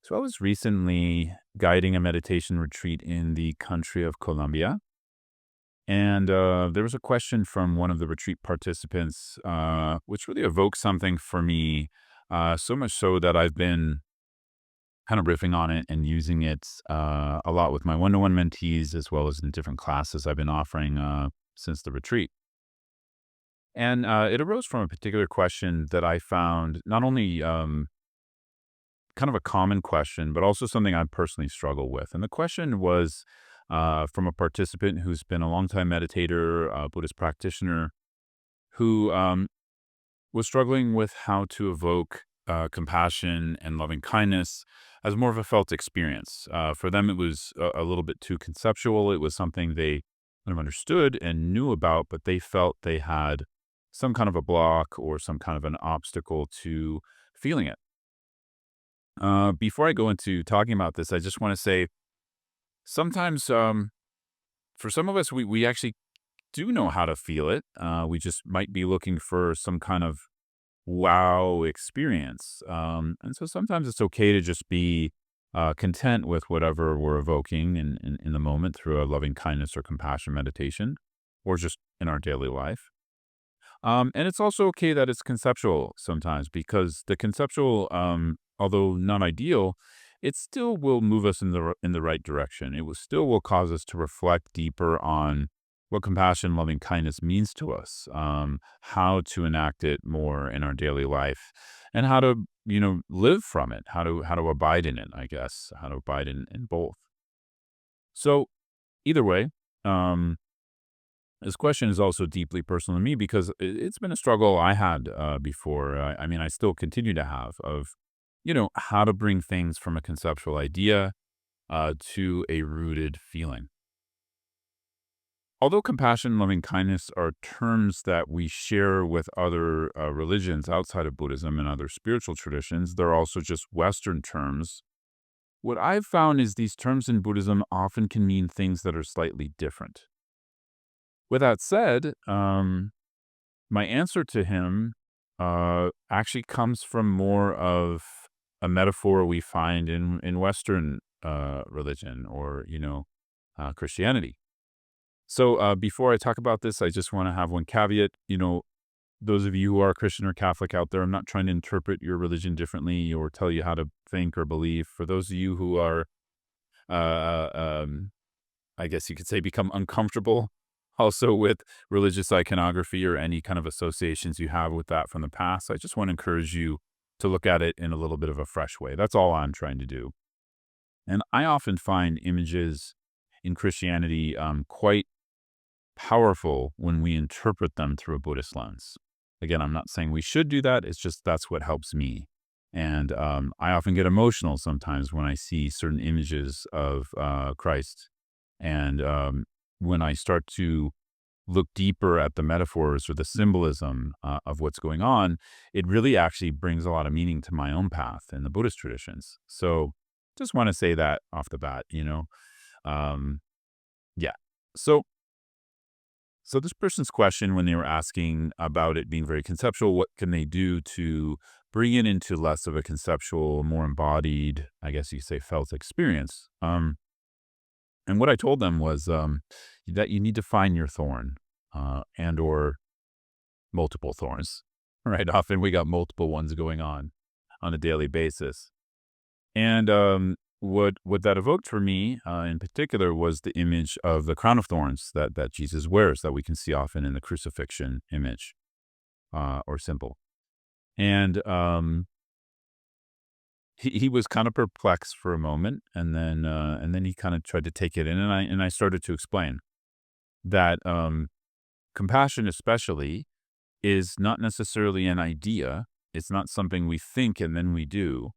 So I was recently guiding a meditation retreat in the country of Colombia. And there was a question from one of the retreat participants, which really evoked something for me, so much so that I've been kind of riffing on it and using it a lot with my one-to-one mentees, as well as in different classes I've been offering since the retreat. And it arose from a particular question that I found not only kind of a common question, but also something I personally struggle with. And the question was from a participant who's been a longtime meditator, a Buddhist practitioner, who was struggling with how to evoke compassion and loving kindness as more of a felt experience. For them, it was a little bit too conceptual. It was something they kind of understood and knew about, but they felt they had some kind of a block or some kind of an obstacle to feeling it. Before I go into talking about this, I just want to say sometimes for some of us, we actually do know how to feel it. We just might be looking for some kind of wow experience. And so sometimes it's okay to just be content with whatever we're evoking in the moment through a loving kindness or compassion meditation or just in our daily life. And it's also okay that it's conceptual sometimes because the conceptual, although not ideal, it still will move us in the right direction. It will still will cause us to reflect deeper on what compassion, loving kindness means to us, how to enact it more in our daily life, and how to live from it, how to abide in it. I guess how to abide in both. So either way. This question is also deeply personal to me because it's been a struggle I had before. I mean, I still continue to have of, how to bring things from a conceptual idea to a rooted feeling. Although compassion, loving kindness are terms that we share with other religions outside of Buddhism and other spiritual traditions, they're also just Western terms. What I've found is these terms in Buddhism often can mean things that are slightly different. With that said, my answer to him actually comes from more of a metaphor we find in Western religion or Christianity. So before I talk about this, I just want to have one caveat. Those of you who are Christian or Catholic out there, I'm not trying to interpret your religion differently or tell you how to think or believe. For those of you who are, uh, um, I guess you could say, become uncomfortable also with religious iconography or any kind of associations you have with that from the past, I just want to encourage you to look at it in a little bit of a fresh way. That's all I'm trying to do. And I often find images in Christianity quite powerful when we interpret them through a Buddhist lens. Again, I'm not saying we should do that. It's just that's what helps me. And I often get emotional sometimes when I see certain images of Christ. And when I start to look deeper at the metaphors or the symbolism of what's going on, it really actually brings a lot of meaning to my own path in the Buddhist traditions. So just want to say that off the bat. Um, yeah. So, so this person's question when they were asking about it being very conceptual, what can they do to bring it into less of a conceptual, more embodied, I guess you say felt experience? And what I told them was that you need to find your thorn and or multiple thorns, right? Often we got multiple ones going on a daily basis. And what that evoked for me in particular was the image of the crown of thorns that Jesus wears that we can see often in the crucifixion image or symbol. And he was kind of perplexed for a moment, and then he kind of tried to take it in, and I started to explain that compassion, especially, is not necessarily an idea. It's not something we think and then we do.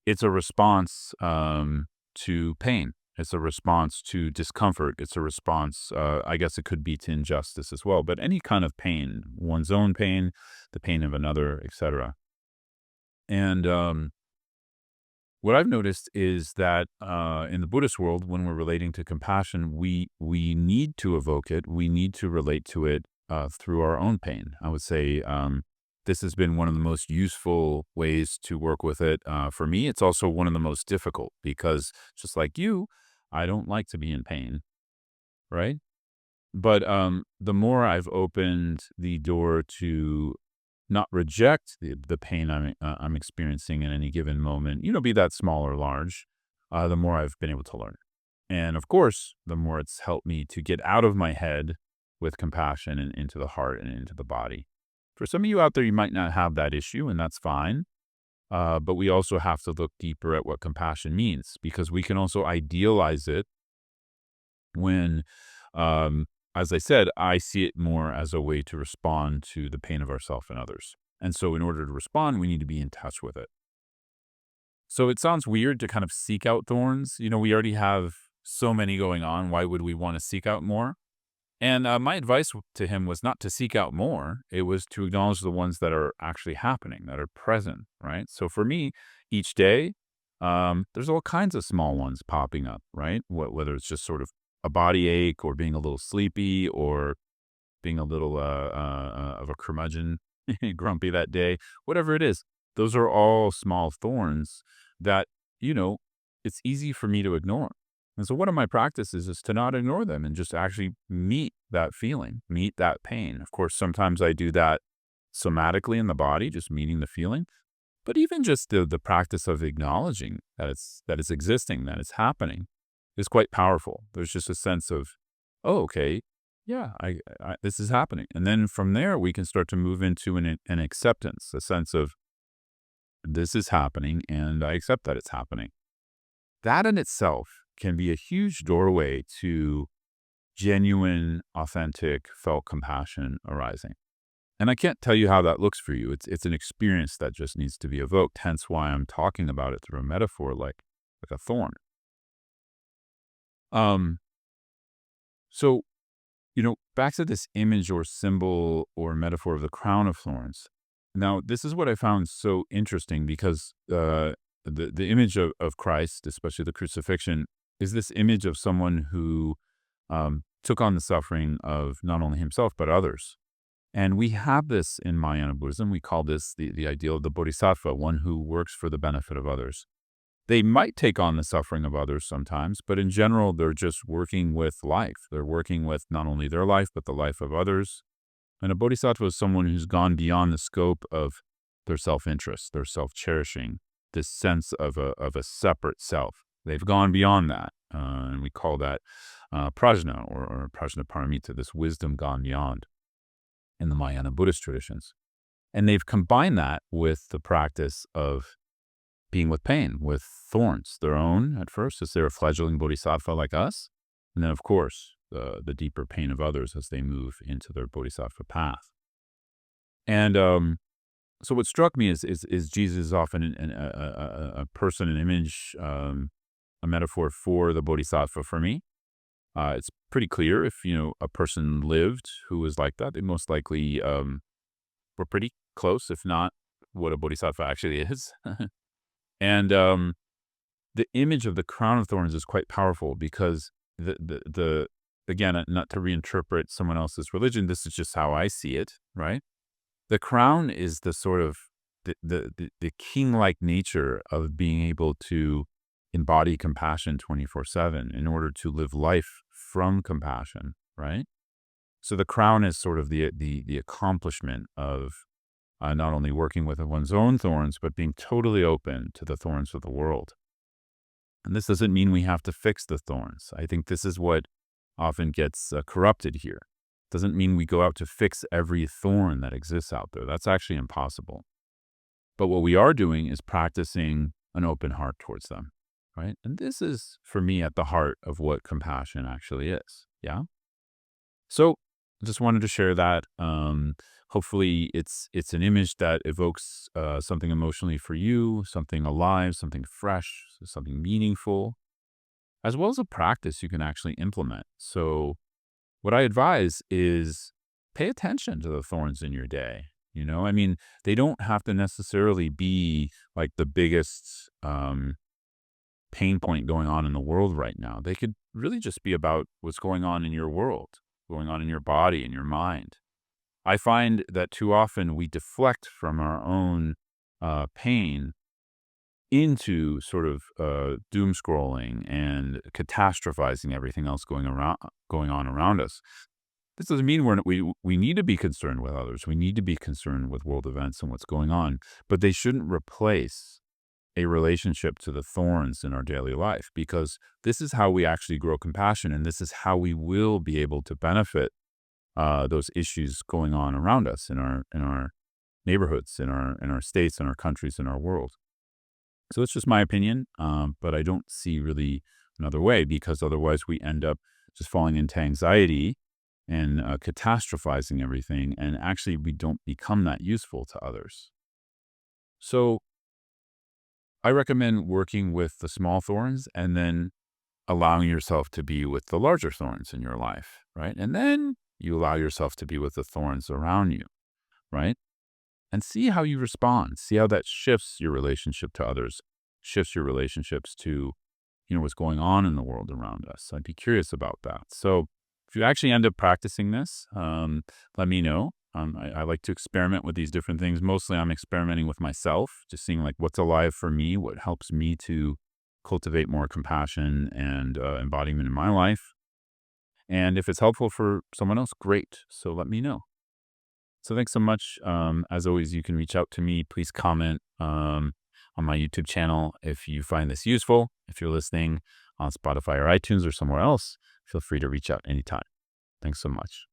It's a response to pain. It's a response to discomfort. It's a response. I guess it could be to injustice as well, but any kind of pain, one's own pain, the pain of another, etc. And what I've noticed is that in the Buddhist world, when we're relating to compassion, we need to evoke it. We need to relate to it through our own pain. I would say this has been one of the most useful ways to work with it. For me, it's also one of the most difficult because just like you, I don't like to be in pain, right? But the more I've opened the door to not reject the pain I'm experiencing in any given moment, be that small or large, the more I've been able to learn. And of course, the more it's helped me to get out of my head with compassion and into the heart and into the body. For some of you out there, you might not have that issue, and that's fine. But we also have to look deeper at what compassion means because we can also idealize it when, as I said, I see it more as a way to respond to the pain of ourselves and others. And so, in order to respond, we need to be in touch with it. So, it sounds weird to kind of seek out thorns. We already have so many going on. Why would we want to seek out more? And my advice to him was not to seek out more. It was to acknowledge the ones that are actually happening, that are present, right? So for me, each day, there's all kinds of small ones popping up, right? Whether it's just sort of a body ache or being a little sleepy or being a little of a curmudgeon, grumpy that day, whatever it is, those are all small thorns that, you know, it's easy for me to ignore. And so one of my practices is to not ignore them and just actually meet that feeling, meet that pain. Of course, sometimes I do that somatically in the body, just meeting the feeling. But even just the practice of acknowledging that it's existing, that it's happening, is quite powerful. There's just a sense of, oh, okay, yeah, this is happening, and then from there we can start to move into an acceptance, a sense of this is happening, and I accept that it's happening. That in itself can be a huge doorway to genuine, authentic, felt compassion arising. And I can't tell you how that looks for you. It's an experience that just needs to be evoked. Hence why I'm talking about it through a metaphor like a thorn. Um, so back to this image or symbol or metaphor of the crown of thorns. Now, this is what I found so interesting because the image of Christ, especially the crucifixion, is this image of someone who took on the suffering of not only himself but others. And we have this in Mahayana Buddhism. We call this the ideal of the bodhisattva, one who works for the benefit of others. They might take on the suffering of others sometimes, but in general, they're just working with life. They're working with not only their life, but the life of others. And a bodhisattva is someone who's gone beyond the scope of their self-interest, their self-cherishing, this sense of a separate self. They've gone beyond that, and we call that prajna or prajna paramita, this wisdom gone beyond in the Mahayana Buddhist traditions. And they've combined that with the practice of being with pain, with thorns, their own at first, as they're a fledgling bodhisattva like us. And then, of course, the deeper pain of others as they move into their bodhisattva path. And so what struck me is Jesus is often a person, an image, a metaphor for the bodhisattva for me. It's pretty clear if, a person lived who was like that, they most likely were pretty close, if not what a bodhisattva actually is. And the image of the crown of thorns is quite powerful because the again, not to reinterpret someone else's religion, this is just how I see it, right? The crown is the sort of the king-like nature of being able to embody compassion 24/7 in order to live life from compassion, right? So the crown is sort of the accomplishment of not only working with one's own thorns, but being totally open to the thorns of the world. And this doesn't mean we have to fix the thorns. I think this is what often gets corrupted here. Doesn't mean we go out to fix every thorn that exists out there. That's actually impossible. But what we are doing is practicing an open heart towards them, right? And this is, for me, at the heart of what compassion actually is. Yeah. So just wanted to share that. Hopefully it's an image that evokes something emotionally for you, something alive, something fresh, something meaningful, as well as a practice you can actually implement. So what I advise is pay attention to the thorns in your day. I mean, they don't have to necessarily be like the biggest pain point going on in the world right now. They could really just be about what's going on in your world, going on in your body and your mind. I find that too often we deflect from our own pain into sort of doom scrolling and catastrophizing everything else going on around us. This doesn't mean we need to be concerned with others. We need to be concerned with world events and what's going on, but they shouldn't replace a relationship to the thorns in our daily life, because this is how we actually grow compassion, and this is how we will be able to benefit those issues going on around us in our neighborhoods, in our states, in our countries, in our world. So it's just my opinion, but I don't see really another way, because otherwise we end up just falling into anxiety and catastrophizing everything, and actually we don't become that useful to others. So I recommend working with the small thorns and then allowing yourself to be with the larger thorns in your life, right? And then you allow yourself to be with the thorns around you, right? And see how you respond. See how that shifts your relationship to others, shifts your relationships to, what's going on in the world around us. I'd be curious about that. So if you actually end up practicing this, let me know. I like to experiment with these different things. Mostly I'm experimenting with myself, just seeing like what's alive for me, what helps me to cultivate more compassion and embodiment in my life. And if it's helpful for someone else, great. So let me know. So thanks so much. As always, you can reach out to me. Please comment on my YouTube channel if you find this useful. If you're listening on Spotify or iTunes or somewhere else, feel free to reach out anytime. Thanks so much.